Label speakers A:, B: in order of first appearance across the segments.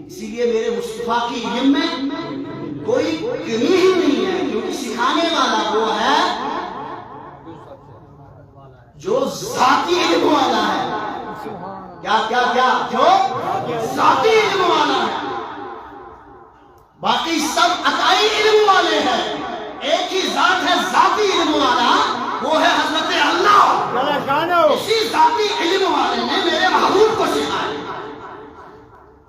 A: اسی لیے میرے مصطفیٰ کی علم میں کوئی کمی ہی نہیں ہے، کیونکہ سکھانے والا وہ ہے جو ذاتی علم والا ہے۔ کیا جو ذاتی علم والا ہے، باقی سب عطائی علم والے ہیں۔ ایک ہی ذات ہے ذاتی علم والا، وہ ہے حضرت اللہ۔ اسی ذاتی علم والے نے میرے محبوب کو سکھایا،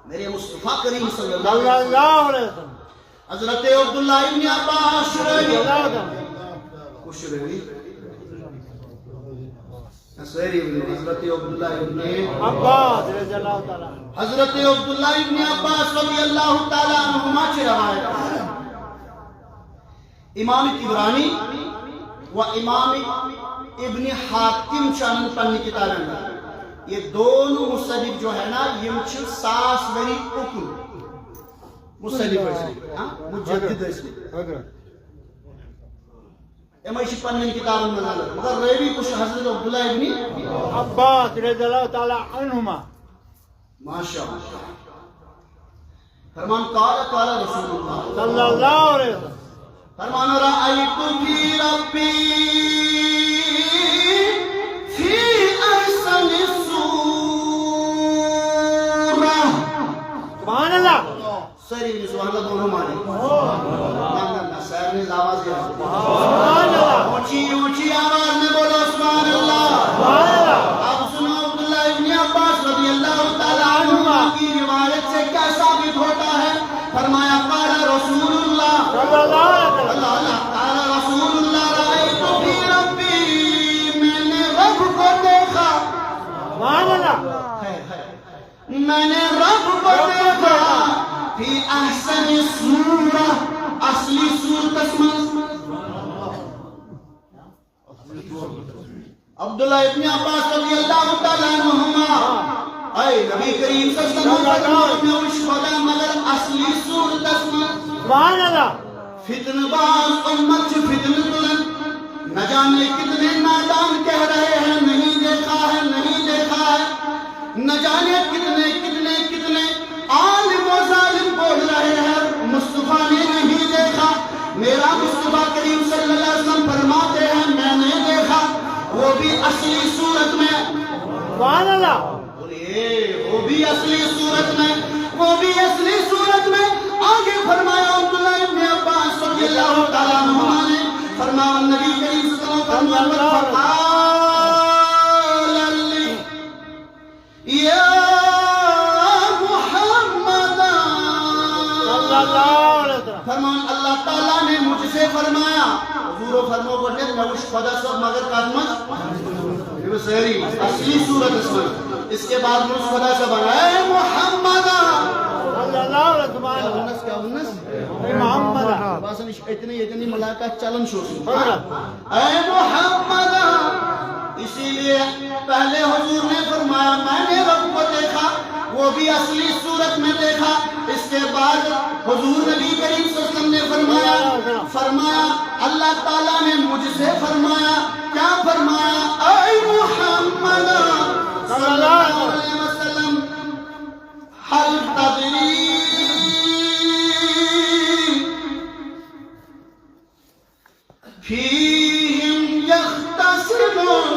A: میرے مصطفیٰ کریم صلی اللہ علیہ وسلم۔ حضرت عبداللہ ابن عباس حضرت عبداللہ ابن عباس رضی اللہ تعالیٰ عنہما کی روایت، امام طبرانی و امام ابن حاتم چانن پنی کتابیں میں یہ دونوں مصنف جو ہے نا یہ ساس وری اکل مصنف مجدد امائشی پنی کتابیں میں مگر ریوی کچھ حضرت عبداللہ ابن
B: عباس رضی اللہ تعالی عنہما
A: ماشاءاللہ فرمان قال رسول اللہ
B: صلی اللہ علیہ وسلم
A: فرمان رأیت فی ربی فی احسن الصورہ۔
B: سبحان اللہ،
A: سری بھی سبحان اللہ دونوں مانے سیر نے آواز دیا
B: سبحان اللہ،
A: اونچی آواز میں بولو سبحان اللہ۔ اب سنو عبداللہ ابن عباس رضی اللہ تعالیٰ عنہ کی روایت سے کیا ثابت ہوتا ہے؟ فرمایا قال رسول اللہ
B: صلی اللہ علیہ وسلم
A: قال رسول اللہ رأیت فی ربی، میں نے رب کو دیکھا،
B: سبحان اللہ،
A: میں نے رب کو دیکھا فی احسن صورہ، اصلی صورت اسمت۔ عبداللہ ابن عباس رضی اللہ تعالیٰ عنہما اے نبی کریم صلی اللہ علیہ وسلم مگر اصلی صورت اسمت۔
B: سبحان اللہ،
A: فتن باز امت سے فتن تلن، نہ جانے کتنے نادان کہہ رہے ہیں نہیں دیکھا ہے نہیں دیکھا ہے، نہ جانے کتنے کتنے کتنے عالم و ظالم بول رہے ہیں مصطفیٰ نے نہیں دیکھا۔ میرا مصطفیٰ کریم صلی اللہ علیہ وسلم فرماتے ہیں میں نے دیکھا، وہ بھی اصلی صورت میں،
B: سبحان اللہ،
A: بولیے وہ بھی اصلی صورت میں، وہ بھی اصلی صورت میں۔ آگے فرمایا عبداللہ ابن عباس رضی اللہ تعالیٰ عنہما نے فرمایا نبی کریم صلی اللہ علیہ وسلم فقال لی یا محمد،
B: صلی اللہ علیہ وسلم
A: فرمان اللہ تعالیٰ نے مجھ سے فرمایا، حضور فرمو بڑھنے نوش خدا سب مگر قدمت یہ سہری اصلی صورت اس میں، اس کے بعد نوش خدا سب اے محمد
B: صلی اللہ علیہ وسلم
A: کیا ونس
B: اے محمد
A: باسن اتنی ملاقات چلن شو اے محمد۔ اسی لیے پہلے حضور نے فرمایا میں نے رب کو دیکھا، وہ بھی اصلی صورت میں دیکھا۔ اس کے بعد حضور نبی کریم صلی اللہ علیہ وسلم نے فرمایا اللہ تعالیٰ نے مجھ سے فرمایا، کیا فرمایا؟ اے محمد صلی اللہ علیہ وسلم حل تدری فیہم یختصمون،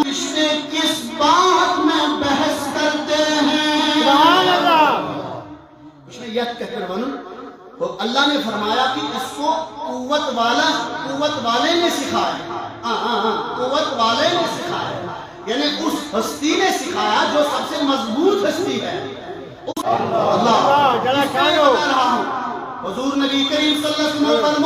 A: رشتے کس بات میں بحث کرتے ہیں؟
B: سبحان اللہ،
A: اس نے یک کہہ کر بنو تو اللہ نے فرمایا کہ اس کو قوت والے نے سکھایا، قوت والے نے سکھایا، یعنی اس ہستی نے سکھایا جو سب سے مضبوط ہستی ہے۔ اللہ
B: جل شانہ
A: بتا رہا ہوں حضور نبی کریم صلی اللہ علیہ وسلم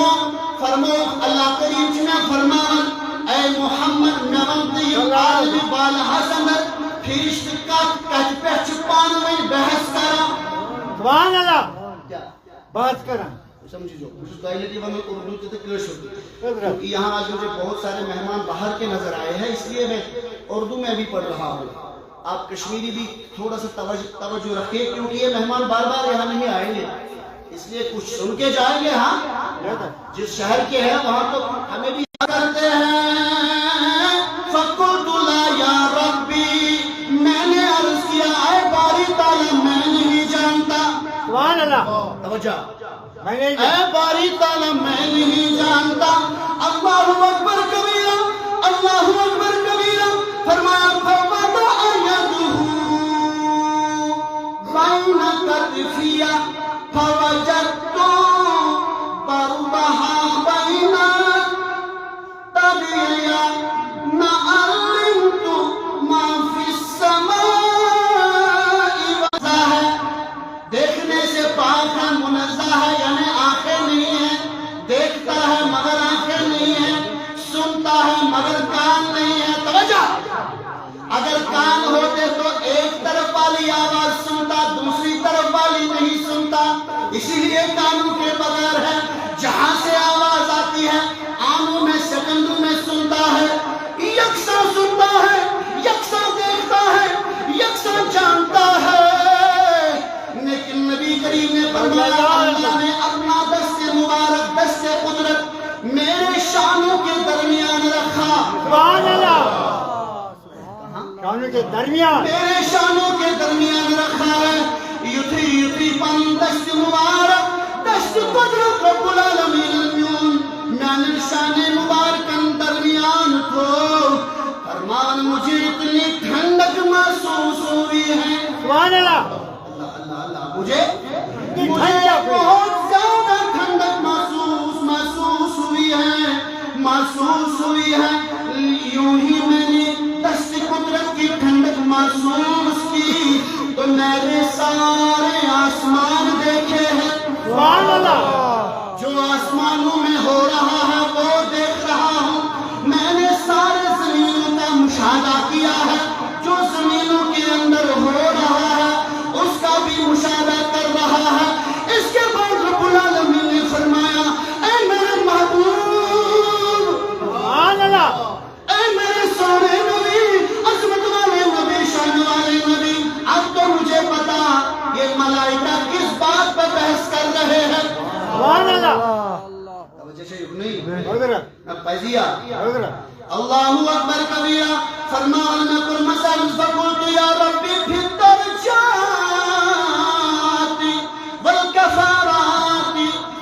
A: فرمو اللہ کریم چنا فرمان اے محمد نمانتی عالم بالہ سندر پھرشت کت پہچ پانوئی بحث کرا۔
B: سبحان اللہ،
A: کیا
B: بات کریں
A: سمجھی جو اس ٹائلٹی ونو اردو تے کلش ہوتی کیونکہ یہاں آج مجھے بہت سارے مہمان باہر کے نظر آئے ہیں، اس لیے میں اردو میں بھی پڑھ رہا ہوں۔ آپ کشمیری بھی تھوڑا سا توجہ رکھیں کیونکہ یہ مہمان بار بار یہاں نہیں آئیں گے، اس لیے کچھ سن کے جائیں گے۔ ہاں جس شہر کے ہیں وہاں تو ہمیں بھی کرتے ہیں۔ فَقُلْتُ لَا يَا رَبِّي، میں نے عرض کیا اے باری تعالیٰ میں نہیں جانتا،
B: اللہ
A: توجہ
B: میں نہیں
A: اے باری تعالیٰ میں نہیں جانتا اللہ اکبر کبیرہ اللہ اکبر کبیرہ فرمایا فوضع یدہ بین کتفی فوجدت بردها بین تبیع علمت ما فی السماء ہے دیکھنے سے پاک ہے منزہ ہے یعنی آنکھیں نہیں ہیں دیکھتا ہے مگر آنکھیں نہیں ہیں سنتا ہے مگر کان نہیں ہے توجہ اگر کان ہوتے تو ایک طرف والی آواز سنتا دوسری طرف والی نہیں سنتا اسی لیے کانوں کے بغیر ہے جہاں سے آواز آتی ہے آنوں میں سیکنڈوں میں سنتا ہے یکساں سنتا ہے یکساں دیکھتا ہے یکساں جانتا ہے لیکن نبی کریم نے فرمایا اللہ نے اپنا دست مبارک دست قدرت میرے شانوں کے درمیان رکھا
B: سبحان اللہ شانوں کے درمیان
A: میرے شانوں کے درمیان رکھا ہے یتھی پن دست مبارک دست قدرت رب العالمین میان شان مبارکن درمیان کو فرمان مجھے اتنی ٹھنڈک محسوس ہوئی ہے
B: سبحان اللہ
A: مجھے بہت زیادہ ٹھنڈک محسوس ہوئی ہے یوں ہی میں نے دست قدرت کی ٹھنڈک محسوس کی تو میرے سارے آسمان دیکھے ہیں
B: سبحان اللہ
A: جو آسمانوں میں ہو رہا ہے وہ دیکھ رہا ہوں میں نے سارے زمینوں کا مشاہدہ کیا ہے جو زمینوں کے اندر ہو رہا ہے اس کا بھی مشاہدہ کر رہا ہے اس کے بعد رب العالمین نے فرمایا اے میرے محبوب
B: سبحان اللہ
A: اے میرے سونے نبی عظمت والے نبی شان والے نبی اب تو مجھے پتا یہ ملائکہ کس بات پر بحث کر رہے ہیں
B: سبحان اللہ
A: توجہ سے نہیں
B: حضرت
A: پیزیا
B: حضرت
A: اللہ اکبر کبیرہ فرمان میں پر مسل فقلت یا ربی فی الدرجات والکفارات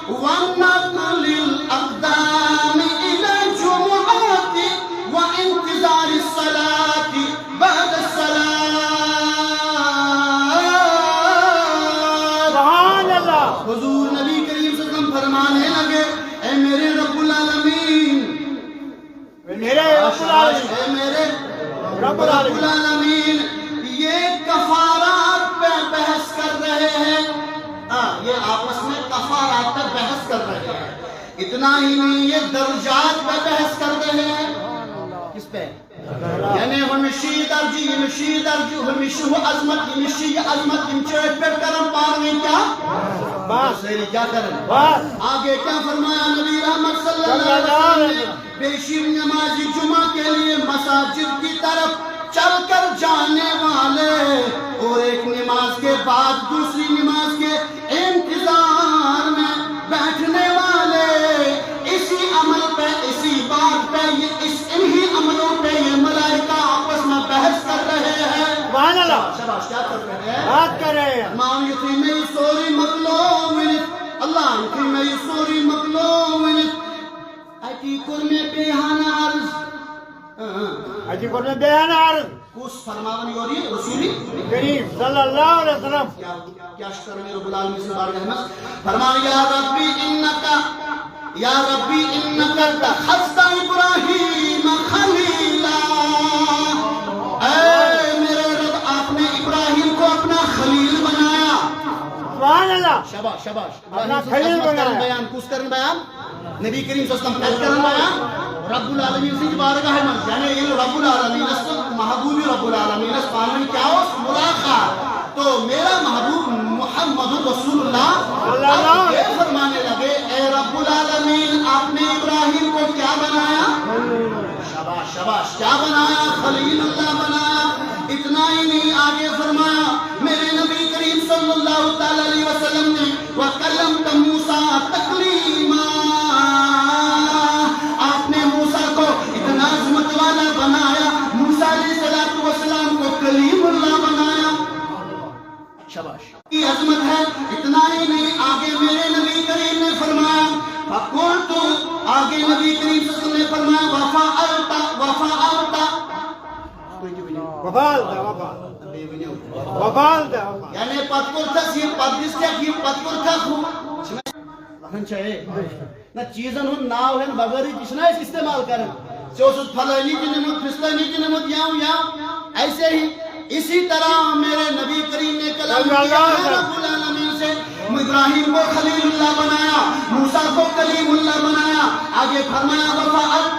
A: والنقل الاقدام الى الجمعات وانتظار الصلاة بعد الصلاة
B: سبحان اللہ
A: حضور نبی کریم صلی اللہ علیہ وسلم فرمانے لگے اے میرے رب العالمین
B: میرے رب العالمین
A: اے میرے
B: رب
A: رب
B: العالمین
A: العالمین یہ کفارات پہ بحث کر رہے ہیں یہ آپس میں کفارات پہ بحث کر رہے ہیں اتنا ہی نہیں یہ درجات پہ بحث کر رہے ہیں کس پہ یعنی ہمشی درجی ہمشی درجی ہمشی عظمت ہمشی عظمت ہم چیٹ پر کرم پارویں کیا
B: بس
A: سہری کیا کریں
B: بس
A: آگے کیا فرمایا نبی رحمت صلی اللہ علیہ وسلم نے بے شیر نمازی جمعہ کے لیے مساجد کی طرف چل کر جانے والے اور ایک نماز کے بعد دوسری نماز کے انتظار میں بیٹھنے والے اسی عمل پہ اسی بات پہ انہی عملوں پہ یہ ملائکہ آپس میں بحث کر رہے ہیں
B: سبحان اللہ
A: شباش کیا کر رہے ہیں
B: بات کر رہے ہیں
A: Mom, you think me sorry مقلوم Allah you think me sorry مقلوم اتی کرنے پیہان عرض
B: اجی کو بیان عرض
A: کس فرماون یوری رسولی
B: کریم صلی اللہ علیہ وسلم
A: کیا شکر میں رب العالمین سے بارگاہ احمد فرمایا یا ربی انکا تخذت ابراہیم خلیلا اے میرے رب آپ نے ابراہیم کو اپنا خلیل بنایا
B: سبحان اللہ
A: شباش شباش
B: اپنا خلیل بنایا
A: بیان کس کرن بیان نبی کریم صلی اللہ علیہ وسلم پیش کرن بیان رب العالمین سے بارگاہ احمد یعنی یہ رب العالمین اس محبوبی رب العالمین اس پانوی کیا ہو ملاقات تو میرا محبوب محمد رسول اللہ یہ فرمانے لگے اے رب العالمین آپ نے ابراہیم کو کیا بنایا شباش شباش کیا بنایا خلیل اللہ بنایا اتنا ہی نہیں آگے فرمایا میرے نبی کریم صلی اللہ تعالی علیہ وسلم نے وَكَلَّمْتَ مُوسَىٰ تَكْلِيمًا آپ نے موسیٰ کو اتنا عظمت والا بنایا موسیٰ علیہ السلام کو کلیم اللہ بنایا شاباش کی عظمت ہے. اتنا ہی نہیں, آگے میرے نبی کریم نے فرمایا فَقُلْتُ, آگے نبی کریم صلی اللہ علیہ وسلم نے فرمایا وَفَعَلْتَ یعنی پتکرتس یہ پتگس یہ پتکرتھا نہ چیزن ہند ناو ہن بغیر یہ استعمال کرن ثوس فلانی کی نمت فستانی کی نمت یاؤ ایسے ہی اسی طرح میرے نبی کریم نے کلام کیا ہے رب العالمین سے. ابراہیم کو خلیل اللہ بنایا, موسیٰ کو کلیم اللہ بنایا. آگے فرمایا وفعلت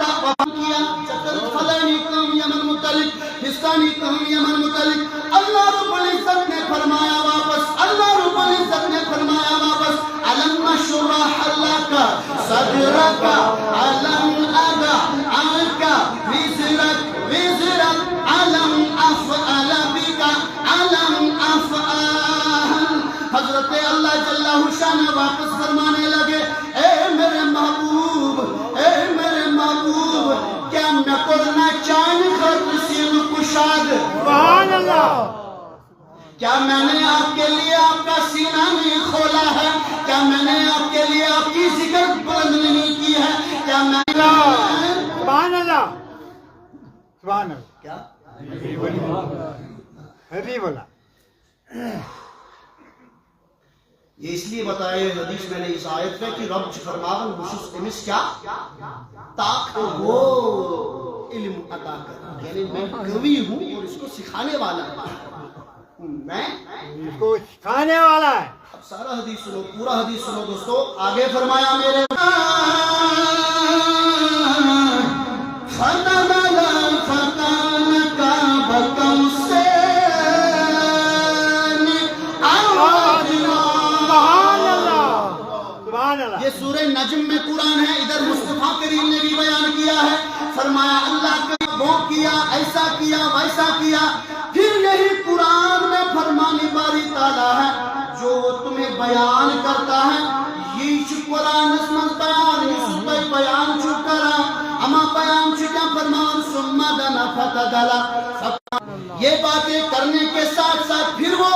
A: کیا فلانی کام یمن متعلق فستانی کام یمن متعلق. اللہ رب العزت نے فرمایا واپس, اللہ رب العزت نے فرمایا واپس علم نشرح لک صدرک علم ادا عنک وزرک علم افعل بک علم افعل. حضرت اللہ جل شان واپس فرمانے لگے اے میرے محبوب, اے میرے محبوب, کیا میں کرنا چاند خط سین کشاد,
B: سبحان اللہ,
A: کیا میں نے آپ کے لیے آپ کا سینہ نہیں کھولا ہے, کیا میں نے آپ کے لیے آپ کی ذکر بلند نہیں کی ہے, کیا میں
B: سبحان اللہ, سبحان اللہ,
A: کیا
B: حبیب اللہ.
A: یہ اس لیے بتائے حدیث میں نے اس آیت میں کہ رب فرماون بشس امس کیا طاق وہ علم عطا کر, یعنی میں قوی ہوں اور اس کو سکھانے والا ہوں, میں
B: اس کو سکھانے والا ہے.
A: اب سارا حدیث سنو, پورا حدیث سنو دوستو. آگے فرمایا میرے یہ سورہ نجم میں قرآن ہے, ادھر مصطفیٰ کریم نے بھی بیان کیا ہے. فرمایا اللہ کا وہ کیا, ایسا کیا, ویسا کیا. پھر یہی قرآن میں فرمانی باری تعالیٰ ہے جو تمہیں بیان کرتا ہے. یہ قرآن اس میں بیان یہ بیان چھو کرا اما بیان چھو کیا فرمان سمہ دنا فتدلا. یہ باتیں کرنے کے ساتھ ساتھ پھر وہ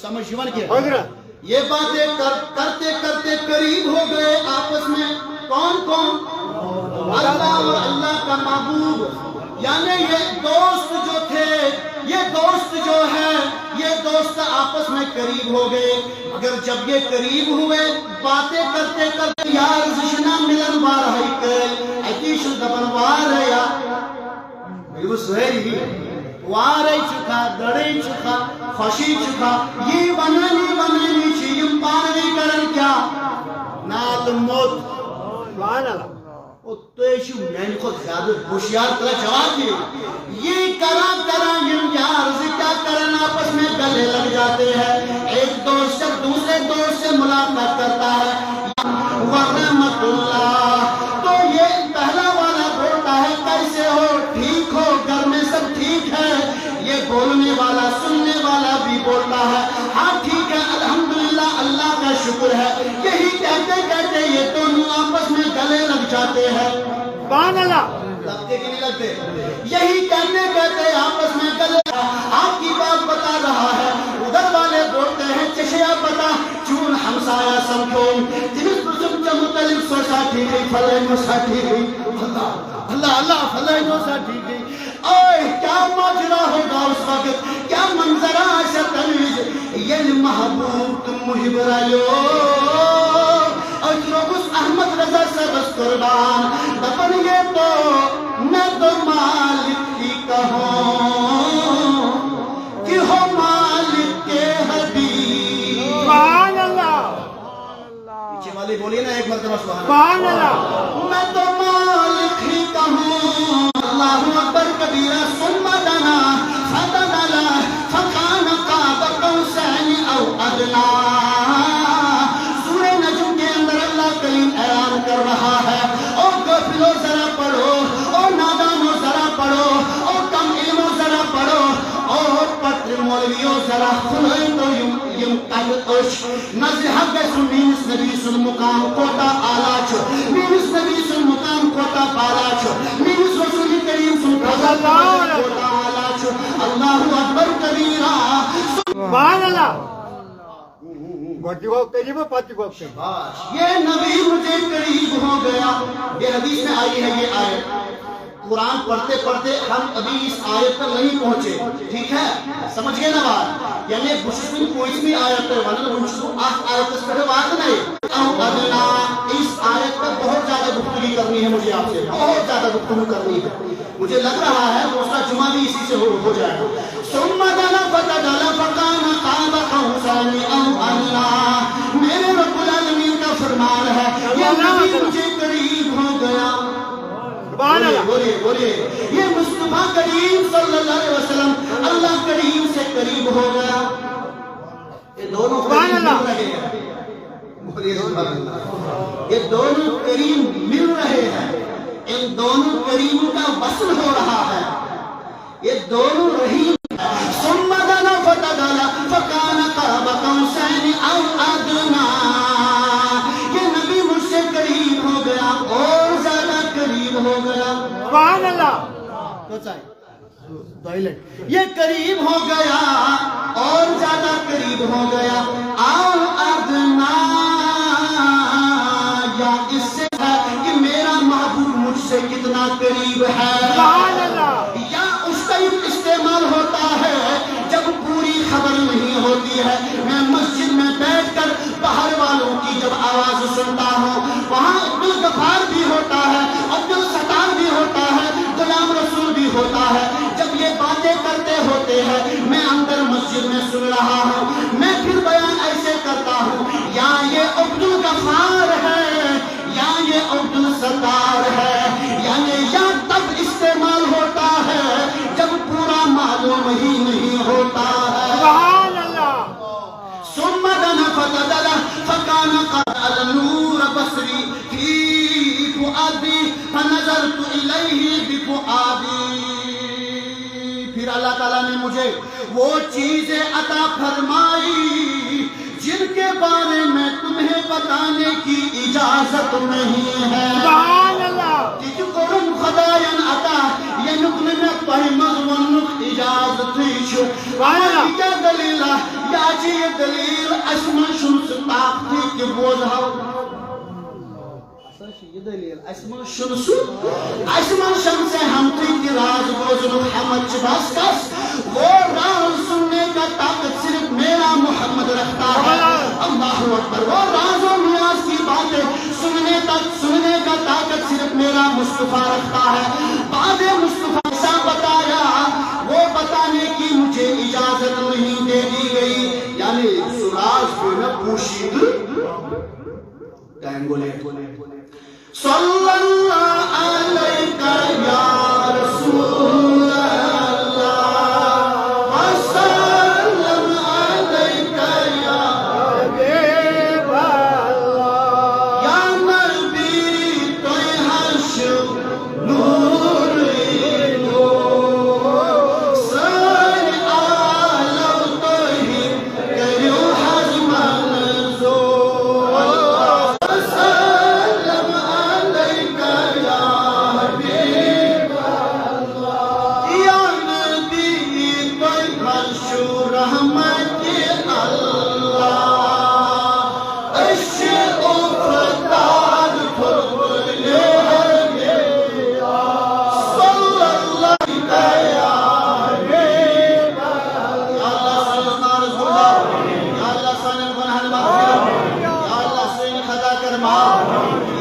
A: سمجھ جیون کیا یہ باتیں کرتے کرتے قریب ہو گئے آپس میں. کون کون؟ اللہ اور اللہ کا محبوب, یعنی یہ دوست جو تھے, یہ دوست جو ہے, یہ دوست آپس میں قریب ہو گئے. اگر جب یہ قریب ہوئے باتیں کرتے کرتے یار زشنا ملن بار ہے کل ایتیش دبن وار ہے یا یہ سہری وارے چکا دڑے چکا خوشی چکا یہ ونانی چیم پانوی کرن کیا نال موت.
B: سبحان اللہ,
A: اتیشو میں خود زیادہ ہوشیار طرح جواب دیے. یہ کرا یہ یار کیا کرن آپس میں گلے لگ جاتے ہیں. ایک دوست جب دوسرے دوست سے ملاقات کرتا ہے ورحمت اللہ تو یہ پہلا والا بولتا ہے کیسے ہو, ٹھیک ہو, گھر میں سب ٹھیک ہے. یہ بولنے والا سننے والا بھی بولتا ہے ہاں ٹھیک ہے الحمدللہ اللہ کا شکر ہے. یہی کہتے کہتے یہ دونوں آپس میں گلے لگ جاتے ہیں.
B: سبحان اللہ,
A: لگتے کہ نہیں لگتے؟ یہی کہتے کہتے آپس میں گلے. آپ کی بات بتا رہا ہے, ادھر والے بولتے ہیں چشیا پتا چون ہمسایا سمجھون جنس بسم چمتلک سوسا ٹھیک ہے فلائنو سا ٹھیک ہے. اللہ اللہ فلائنو سا ٹھیک ہے. اوہ کیا ماجرا ہوگا اس وقت, کیا منظرہ ایسا تنویز. یہ محبوب تم محب رہیو اجروگس احمد رضا سبس قربان دفن یہ تو میں تو مالک کی کہوں کہ ہو مالک کے حبیب.
B: سبحان اللہ,
A: پیچھے والی بولیے نا ایک مرتبہ
B: سبحان اللہ,
A: میں تو مالک ہی کہوں. اللہ اکبر کبیرہ ثم دنا فتدلا فکان قاب قوسین او ادنا. سورہ نجم کے اندر اللہ کریم اعلان کر رہا ہے او غافلو ذرا پڑھو, او نادانو ذرا پڑھو, او کم علمو ذرا پڑھو, او پتر مولویو ذرا خلوئے تو یم قد اش نزدہ گسو مینس نبی سن مقام کوتا آلا چھو, مینس نبی سن مقام کوتا پالا چھو, مینس رسول کریم سن کوتا آلا چھو. اللہ اکبر کبیرہ.
B: سبحان اللہ
A: یہ نبی مجھے قریب ہو گیا. یہ حدیث میں آئی ہے یہ آیت. قرآن پڑھتے پڑھتے ہم ابھی اس آیت پر نہیں پہنچے. ٹھیک ہے, سمجھ گئے نا بات؟ یعنی بشسن کوئی بھی آیت پر ونن ونشو آیت اس پر بات نہیں. اس آیت پر بہت زیادہ گفتگو کرنی ہے مجھے آپ سے, بہت زیادہ گفتگو کرنی ہے. مجھے لگ رہا ہے دوسرا جمعہ بھی اسی سے ہو جائے گا. ثم دنا فتدل فكان قاب قوسين او ادنى. میرے رب العالمین کا فرمان ہے یہ نبی مجھے قریب ہو گیا. بولیے یہ مصطفیٰ کریم صلی اللہ علیہ وسلم اللہ کریم سے قریب ہو گیا. یہ دونوں قریب مل رہے ہیں. بولیے سبحان اللہ. یہ دونوں قریب مل رہے ہیں. ان دونوں کریموں کا وصل ہو رہا ہے. یہ دونوں رحیم. ثم دنا فتدل فكان قاب قوسين او ادنى. یہ نبی مجھ سے قریب ہو گیا اور زیادہ قریب ہو گیا.
B: سبحان اللہ
A: یہ قریب ہو گیا اور زیادہ قریب ہو گیا. او ادنى یا اس سے ہے کہ میرا محبوب مجھ سے کتنا قریب ہے.
B: سبحان اللہ
A: یا اس کا استعمال ہوتا ہے جب پوری خبر نہیں ہوتی ہے. میں مسجد میں بیٹھ کر باہر والوں کی جب آواز سنتا ہوں, وہاں عبدالغفار بھی ہوتا ہے, عبدالستار بھی ہوتا ہے, غلام رسول بھی ہوتا ہے. جب یہ باتیں کرتے ہوتے ہیں میں اندر مسجد میں سن رہا ہوں. میں پھر بیان ایسے کرتا ہوں یا یہ عبدالغفار ہے یا یہ عبدالستار ہے. یعنی یا تب استعمال ہوتا ہے جب پورا معلوم ہی نہیں ہوتا ہے.
B: سبحان اللہ
A: ثم دنا فتدل فكان قد النور بصري في فؤادي فنظرت إليه بفؤادي. پھر اللہ تعالیٰ نے مجھے وہ چیزیں عطا فرمائی جن کے بارے میں تمہیں بتانے کی اجازت نہیں ہے.
B: سبحان اللہ
A: تذكرن خدايا عطا ينقلن فهمت ونق اجازت شو. يا دليل يا جي دليل اسمع شمس طاقتي کے بوزھا. یہ دلیل اسمع شمس سے ہم کی راز بوزن محمد بس کس. وہ راز سننے کا طاقت صرف میرا محمد رکھتا ہے. اللہ اکبر. وہ راز و نیاز کی باتیں سننے کا طاقت صرف میرا مصطفیٰ رکھتا ہے. بعد مصطفیٰ سے بتایا وہ بتانے کی مجھے اجازت نہیں دے دی گئی. یعنی راز کو نہ پوشید ٹائم بولے صلی اللہ علیہ یا رسول اللہ وسلم علیہ یا
B: حبیب اللہ
A: یا نبی تو حشر نور سر عالم تو ہی کریو حجم نزول.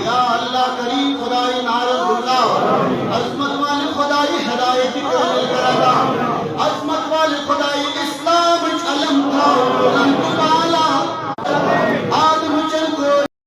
A: یا اللہ کریم خدای نارد اللہ عظمت والی خدای ہدایت کی کرنے کرا.